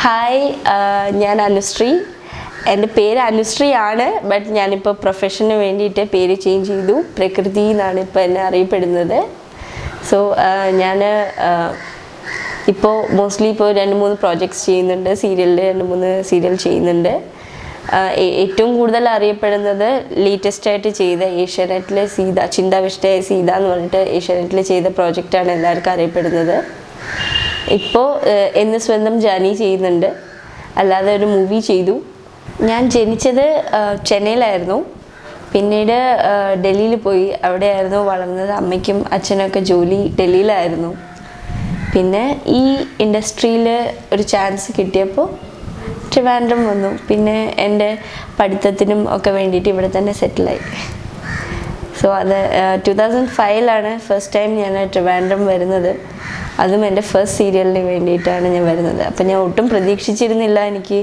Hi, ഞാൻ അനുശ്രീ. എൻ്റെ പേര് അനുശ്രീ ആണ്. ബട്ട് ഞാനിപ്പോൾ പ്രൊഫഷന് വേണ്ടിയിട്ട് പേര് ചേഞ്ച് ചെയ്തു. പ്രകൃതി എന്നാണ് ഇപ്പോൾ എന്നെ അറിയപ്പെടുന്നത്. സോ ഞാൻ ഇപ്പോൾ മോസ്റ്റ്ലി ഇപ്പോൾ 2-3 പ്രോജക്ട്സ് ചെയ്യുന്നുണ്ട്. സീരിയലിൽ 2-3 സീരിയൽ ചെയ്യുന്നുണ്ട്. ഏറ്റവും കൂടുതൽ അറിയപ്പെടുന്നത് ലേറ്റസ്റ്റ് ആയിട്ട് ചെയ്ത ഏഷ്യാനെറ്റിലെ സീത, ചിന്താവിഷ്ടയായ സീത എന്ന് പറഞ്ഞിട്ട് ഏഷ്യാനെറ്റിൽ ചെയ്ത പ്രോജക്റ്റാണ് എല്ലാവർക്കും അറിയപ്പെടുന്നത്. ഇപ്പോൾ എന്ന് സ്വന്തം ജാനി ചെയ്യുന്നുണ്ട്. അല്ലാതെ ഒരു മൂവി ചെയ്തു. ഞാൻ ജനിച്ചത് ചെന്നൈയിലായിരുന്നു. പിന്നീട് ഡൽഹിയിൽ പോയി. അവിടെയായിരുന്നു വളർന്നത്. അമ്മയ്ക്കും അച്ഛനൊക്കെ ജോലി ഡൽഹിയിലായിരുന്നു. പിന്നെ ഈ ഇൻഡസ്ട്രിയിൽ ഒരു ചാൻസ് കിട്ടിയപ്പോൾ ട്രിവാൻഡ്രം വന്നു. പിന്നെ എൻ്റെ പഠിത്തത്തിനും ഒക്കെ വേണ്ടിയിട്ട് ഇവിടെ തന്നെ സെറ്റിലായി. സോ അത് 2005 ഫസ്റ്റ് ടൈം ഞാൻ ട്രിവാൻഡ്രം വരുന്നത്. അതും എൻ്റെ ഫസ്റ്റ് സീരിയലിന് വേണ്ടിയിട്ടാണ് ഞാൻ വരുന്നത്. അപ്പം ഞാൻ ഒട്ടും പ്രതീക്ഷിച്ചിരുന്നില്ല എനിക്ക്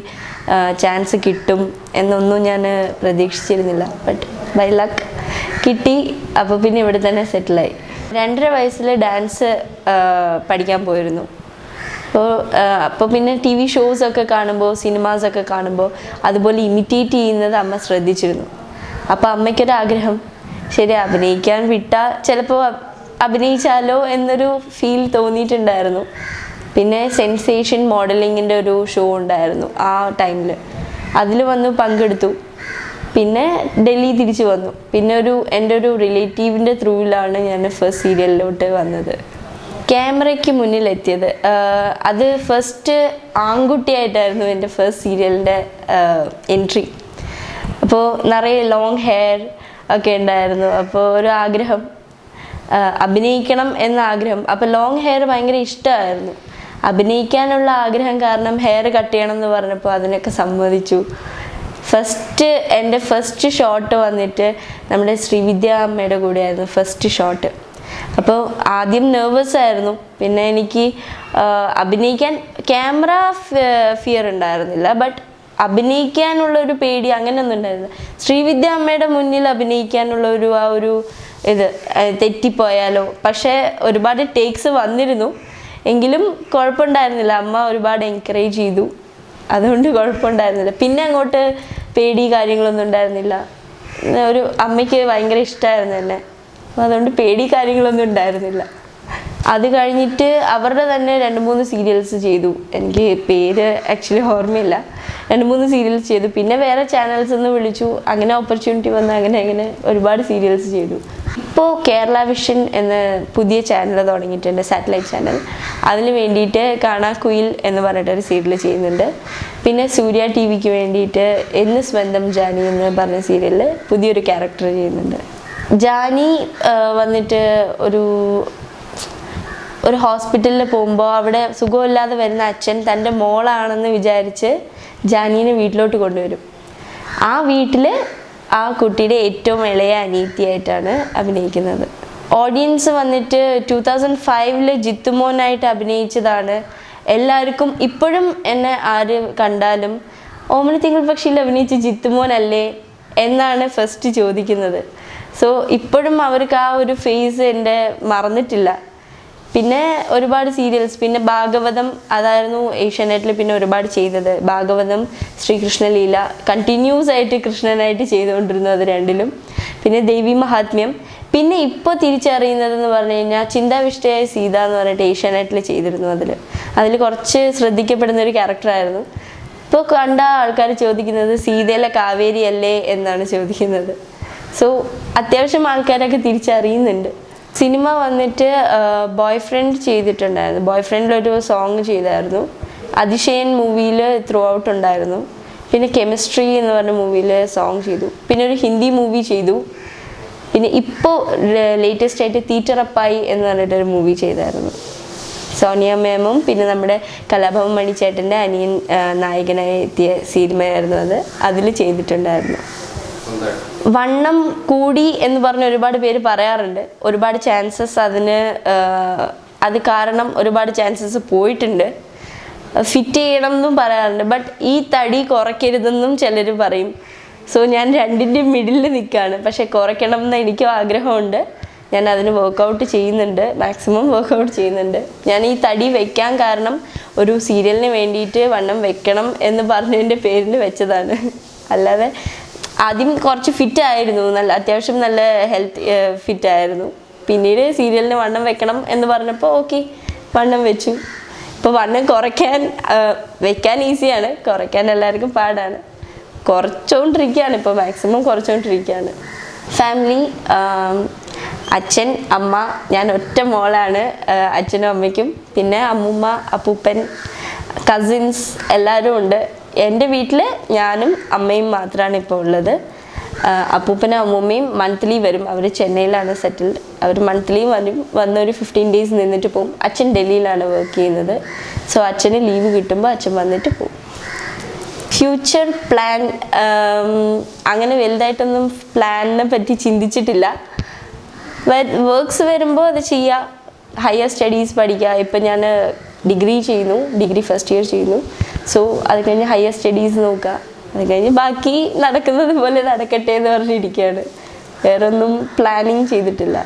ചാൻസ് കിട്ടും എന്നൊന്നും ഞാൻ പ്രതീക്ഷിച്ചിരുന്നില്ല. ബട്ട് ബൈ ലക്ക് കിട്ടി. അപ്പോൾ പിന്നെ ഇവിടെ തന്നെ സെറ്റിലായി. 2.5 വയസ്സിൽ ഡാൻസ് പഠിക്കാൻ പോയിരുന്നു. അപ്പോൾ പിന്നെ TV ഷോസൊക്കെ കാണുമ്പോൾ, സിനിമാസൊക്കെ കാണുമ്പോൾ അതുപോലെ ഇമിറ്റേറ്റ് ചെയ്യുന്നത് അമ്മ ശ്രദ്ധിച്ചിരുന്നു. അപ്പോൾ അമ്മയ്ക്കൊരാഗ്രഹം, ശരി അഭിനയിക്കാൻ വിട്ടാൽ ചിലപ്പോൾ അഭിനയിച്ചാലോ എന്നൊരു ഫീൽ തോന്നിയിട്ടുണ്ടായിരുന്നു. പിന്നെ സെൻസേഷൻ മോഡലിങ്ങിൻ്റെ ഒരു ഷോ ഉണ്ടായിരുന്നു ആ ടൈമിൽ. അതിൽ വന്നു പങ്കെടുത്തു. പിന്നെ ഡൽഹി തിരിച്ചു വന്നു. പിന്നെ എൻ്റെ ഒരു റിലേറ്റീവിൻ്റെ ത്രൂവിലാണ് ഞാൻ ഫസ്റ്റ് സീരിയലിലോട്ട് വന്നത്. ക്യാമറയ്ക്ക് മുന്നിലെത്തിയത് അത് ഫസ്റ്റ് ആൺകുട്ടിയായിട്ടായിരുന്നു എൻ്റെ ഫസ്റ്റ് സീരിയലിൻ്റെ എൻട്രി. അപ്പോൾ നിറയെ ലോങ് ഹെയർ ഒക്കെ ഉണ്ടായിരുന്നു. അപ്പോൾ ഒരു ആഗ്രഹം, അഭിനയിക്കണം എന്ന ആഗ്രഹം. അപ്പോൾ ലോങ് ഹെയർ ഭയങ്കര ഇഷ്ടമായിരുന്നു. അഭിനയിക്കാനുള്ള ആഗ്രഹം കാരണം ഹെയർ കട്ട് ചെയ്യണം എന്ന് പറഞ്ഞപ്പോൾ അതിനൊക്കെ സമ്മതിച്ചു. എൻ്റെ ഫസ്റ്റ് ഷോട്ട് വന്നിട്ട് നമ്മുടെ ശ്രീവിദ്യ അമ്മയുടെ കൂടെയായിരുന്നു ഫസ്റ്റ് ഷോട്ട്. അപ്പോൾ ആദ്യം നെർവസ് ആയിരുന്നു. പിന്നെ എനിക്ക് അഭിനയിക്കാൻ ക്യാമറ ഫിയർ ഉണ്ടായിരുന്നില്ല. ബട്ട് അഭിനയിക്കാനുള്ളൊരു പേടി അങ്ങനെയൊന്നും ഉണ്ടായിരുന്നില്ല. ശ്രീവിദ്യ അമ്മയുടെ മുന്നിൽ അഭിനയിക്കാനുള്ള ആ ഒരു ഇത് തെറ്റിപ്പോയാലോ. പക്ഷേ ഒരുപാട് ടേക്സ് വന്നിരുന്നു. എങ്കിലും കുഴപ്പമുണ്ടായിരുന്നില്ല. അമ്മ ഒരുപാട് എൻകറേജ് ചെയ്തു. അതുകൊണ്ട് കുഴപ്പമുണ്ടായിരുന്നില്ല. പിന്നെ അങ്ങോട്ട് പേടി കാര്യങ്ങളൊന്നും ഉണ്ടായിരുന്നില്ല. ഒരു അമ്മയ്ക്ക് ഭയങ്കര ഇഷ്ടമായിരുന്നു എന്നെ. അപ്പോൾ അതുകൊണ്ട് പേടി കാര്യങ്ങളൊന്നും ഉണ്ടായിരുന്നില്ല. അത് കഴിഞ്ഞിട്ട് അവരുടെ തന്നെ 2-3 സീരിയൽസ് ചെയ്തു. എനിക്ക് പേര് ആക്ച്വലി ഓർമ്മയില്ല. 2-3 സീരിയൽസ് ചെയ്തു. പിന്നെ വേറെ ചാനൽസ് ഒന്ന് വിളിച്ചു. അങ്ങനെ ഓപ്പർച്യൂണിറ്റി വന്ന് അങ്ങനെ ഒരുപാട് സീരിയൽസ് ചെയ്തു. ഇപ്പോൾ കേരള വിഷൻ എന്ന പുതിയ ചാനൽ തുടങ്ങിയിട്ടുണ്ട്, സാറ്റലൈറ്റ് ചാനൽ. അതിന് വേണ്ടിയിട്ട് കാണാക്കുയിൽ എന്ന് പറഞ്ഞിട്ടൊരു സീരിയൽ ചെയ്യുന്നുണ്ട്. പിന്നെ സൂര്യ TVക്ക് വേണ്ടിയിട്ട് എന്ന് സ്വന്തം ജാനി എന്ന് പറഞ്ഞ സീരിയലിൽ പുതിയൊരു ക്യാരക്ടർ ചെയ്യുന്നുണ്ട്. ജാനി വന്നിട്ട് ഒരു ഹോസ്പിറ്റലിൽ പോകുമ്പോൾ അവിടെ സുഖമില്ലാതെ വരുന്ന അച്ഛൻ തൻ്റെ മോളാണെന്ന് വിചാരിച്ച് ജാനീനെ വീട്ടിലോട്ട് കൊണ്ടുവരും. ആ വീട്ടിൽ ആ കുട്ടിയുടെ ഏറ്റവും ഇളയ അനിയത്തിയായിട്ടാണ് അഭിനയിക്കുന്നത്. ഓഡിയൻസ് വന്നിട്ട് 2005 ജിത്തുമോനായിട്ട് അഭിനയിച്ചതാണ്. എല്ലാവർക്കും ഇപ്പോഴും എന്നെ ആര് കണ്ടാലും ഓമന തിങ്കൾ പക്ഷിയിൽ അഭിനയിച്ച ജിത്തുമോനല്ലേ എന്നാണ് ഫസ്റ്റ് ചോദിക്കുന്നത്. സോ ഇപ്പോഴും അവർക്ക് ആ ഒരു ഫേസ് എൻ്റെ മറന്നിട്ടില്ല. പിന്നെ ഒരുപാട് സീരിയൽസ്, പിന്നെ ഭാഗവതം അതായിരുന്നു ഏഷ്യാനെറ്റിൽ പിന്നെ ഒരുപാട് ചെയ്തത്. ഭാഗവതം, ശ്രീകൃഷ്ണലീല കണ്ടിന്യൂസ് ആയിട്ട് കൃഷ്ണനായിട്ട് ചെയ്തുകൊണ്ടിരുന്നു അത് രണ്ടിലും. പിന്നെ ദേവി മഹാത്മ്യം. പിന്നെ ഇപ്പോൾ തിരിച്ചറിയുന്നതെന്ന് പറഞ്ഞു കഴിഞ്ഞാൽ ചിന്താവിഷ്ടയായ സീത എന്ന് പറഞ്ഞിട്ട് ഏഷ്യാനെറ്റിൽ ചെയ്തിരുന്നു. അതിൽ കുറച്ച് ശ്രദ്ധിക്കപ്പെടുന്ന ഒരു ക്യാരക്ടറായിരുന്നു. ഇപ്പോൾ കണ്ട ആൾക്കാർ ചോദിക്കുന്നത് സീതയിലെ കാവേരി അല്ലേ എന്നാണ് ചോദിക്കുന്നത്. സോ അത്യാവശ്യം ആൾക്കാരൊക്കെ തിരിച്ചറിയുന്നുണ്ട്. സിനിമ വന്നിട്ട് ബോയ് ഫ്രണ്ട് ചെയ്തിട്ടുണ്ടായിരുന്നു. ബോയ് ഫ്രണ്ടിലൊരു സോങ് ചെയ്തായിരുന്നു. അതിശയൻ മൂവിയിൽ ത്രൂ ഔട്ട് ഉണ്ടായിരുന്നു. പിന്നെ കെമിസ്ട്രി എന്ന് പറഞ്ഞ മൂവിയിൽ സോങ് ചെയ്തു. പിന്നെ ഒരു ഹിന്ദി മൂവി ചെയ്തു. പിന്നെ ഇപ്പോൾ ലേറ്റസ്റ്റ് ആയിട്ട് തീറ്ററപ്പായി എന്ന് പറഞ്ഞിട്ടൊരു മൂവി ചെയ്തായിരുന്നു. സോനിയ മാമും പിന്നെ നമ്മുടെ കലാഭവൻ മണിച്ചേട്ടൻ്റെ അനിയൻ നായകനായി എത്തിയ സിനിമയായിരുന്നു അത്. അതിൽ ചെയ്തിട്ടുണ്ടായിരുന്നു. വണ്ണം കൂടി എന്ന് പറഞ്ഞ് ഒരുപാട് പേര് പറയാറുണ്ട്. ഒരുപാട് ചാൻസസ് അത് കാരണം ഒരുപാട് ചാൻസസ് പോയിട്ടുണ്ട്. ഫിറ്റ് ചെയ്യണം എന്നും പറയാറുണ്ട്. ബട്ട് ഈ തടി കുറയ്ക്കരുതെന്നും ചിലർ പറയും. സോ ഞാൻ രണ്ടിൻ്റെ മിഡിൽ നിൽക്കുകയാണ്. പക്ഷെ കുറയ്ക്കണം എന്ന് എനിക്കും ആഗ്രഹമുണ്ട്. ഞാൻ അതിന് വർക്കൗട്ട് ചെയ്യുന്നുണ്ട്, മാക്സിമം വർക്കൗട്ട് ചെയ്യുന്നുണ്ട്. ഞാൻ ഈ തടി വെക്കാൻ കാരണം ഒരു സീരിയലിന് വേണ്ടിയിട്ട് വണ്ണം വെക്കണം എന്ന് പറഞ്ഞതിൻ്റെ പേരിൽ വെച്ചതാണ്. അല്ലാതെ ആദ്യം കുറച്ച് ഫിറ്റ് ആയിരുന്നു, അത്യാവശ്യം നല്ല ഹെൽത്ത് ഫിറ്റ് ആയിരുന്നു. പിന്നീട് സീരിയലിന് വണ്ണം വെക്കണം എന്ന് പറഞ്ഞപ്പോൾ ഓക്കെ വണ്ണം വെച്ചു. ഇപ്പോൾ വണ്ണം വെക്കാൻ ഈസിയാണ്, കുറയ്ക്കാൻ എല്ലാവർക്കും പാടാണ്. കുറച്ചുകൊണ്ടിരിക്കുകയാണ്, ഇപ്പോൾ മാക്സിമം കുറച്ചുകൊണ്ടിരിക്കുകയാണ്. ഫാമിലി, അച്ഛൻ, അമ്മ, ഞാൻ ഒറ്റ മോളാണ് അച്ഛനും അമ്മയ്ക്കും. പിന്നെ അമ്മൂമ്മ, അപ്പൂപ്പൻ, കസിൻസ് എല്ലാവരും ഉണ്ട്. എൻ്റെ വീട്ടിൽ ഞാനും അമ്മയും മാത്രമാണ് ഇപ്പോൾ ഉള്ളത്. അപ്പൂപ്പനും അമ്മൂമ്മയും മന്ത്ലി വരും, അവർ ചെന്നൈയിലാണ് സെറ്റിൽഡ്. അവർ മന്ത്ലി വന്നൊരു 15 days നിന്നിട്ട് പോകും. അച്ഛൻ ഡൽഹിയിലാണ് വർക്ക് ചെയ്യുന്നത്. സോ അച്ഛന് ലീവ് കിട്ടുമ്പോൾ അച്ഛൻ വന്നിട്ട് പോകും. ഫ്യൂച്ചർ പ്ലാൻ അങ്ങനെ വലുതായിട്ടൊന്നും പ്ലാനിനെ പറ്റി ചിന്തിച്ചിട്ടില്ല. വർക്ക്സ് വരുമ്പോൾ അത് ചെയ്യുക, ഹയർ സ്റ്റഡീസ് പഠിക്കുക. ഇപ്പം ഞാൻ ഡിഗ്രി ഫസ്റ്റ് ഇയർ ചെയ്യുന്നു. സോ അത് കഴിഞ്ഞ് ഹയർ സ്റ്റഡീസ് നോക്കുക, അത് കഴിഞ്ഞ് ബാക്കി നടക്കുന്നത് പോലെ നടക്കട്ടെ എന്ന് പറഞ്ഞിരിക്കുകയാണ്. വേറൊന്നും പ്ലാനിങ് ചെയ്തിട്ടില്ല.